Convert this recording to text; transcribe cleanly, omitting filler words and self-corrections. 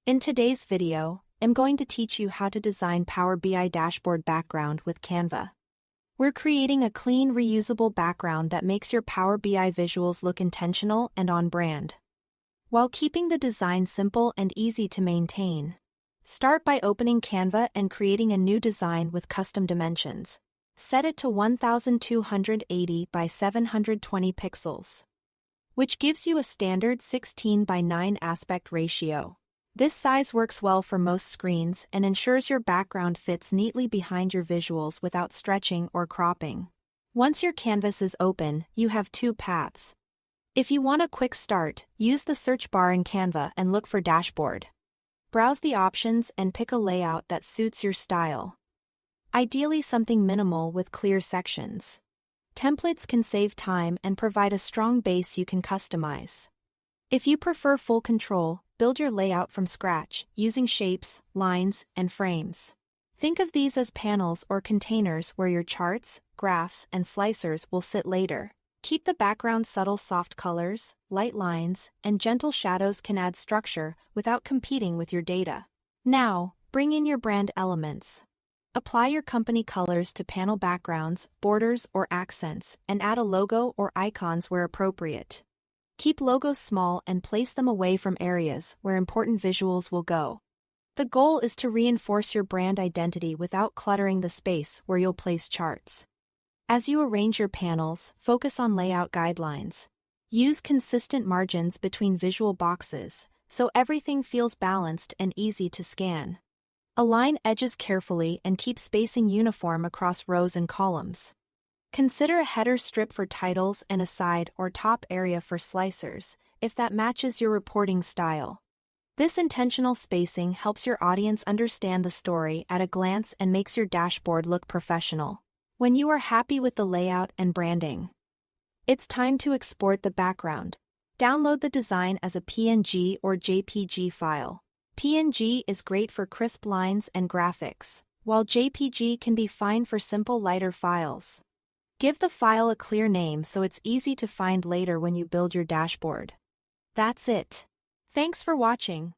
In today's video, I'm going to teach you how to design Power BI dashboard background with Canva. We're creating a clean, reusable background that makes your Power BI visuals look intentional and on brand, while keeping the design simple and easy to maintain. Start by opening Canva and creating a new design with custom dimensions. Set it to 1280 by 720 pixels, which gives you a standard 16 by 9 aspect ratio. This size works well for most screens and ensures your background fits neatly behind your visuals without stretching or cropping. Once your canvas is open, you have two paths. If you want a quick start, use the search bar in Canva and look for Dashboard. Browse the options and pick a layout that suits your style. Ideally something minimal with clear sections. Templates can save time and provide a strong base you can customize. If you prefer full control, build your layout from scratch, using shapes, lines, and frames. Think of these as panels or containers where your charts, graphs, and slicers will sit later. Keep the background subtle soft colors, light lines, and gentle shadows can add structure without competing with your data. Now, bring in your brand elements. Apply your company colors to panel backgrounds, borders, or accents, and add a logo or icons where appropriate. Keep logos small and place them away from areas where important visuals will go. The goal is to reinforce your brand identity without cluttering the space where you'll place charts. As you arrange your panels, focus on layout guidelines. Use consistent margins between visual boxes, so everything feels balanced and easy to scan. Align edges carefully and keep spacing uniform across rows and columns. Consider a header strip for titles and a side or top area for slicers, if that matches your reporting style. This intentional spacing helps your audience understand the story at a glance and makes your dashboard look professional. When you are happy with the layout and branding, it's time to export the background. Download the design as a PNG or JPG file. PNG is great for crisp lines and graphics, while JPG can be fine for simple lighter files. Give the file a clear name so it's easy to find later when you build your dashboard. That's it. Thanks for watching.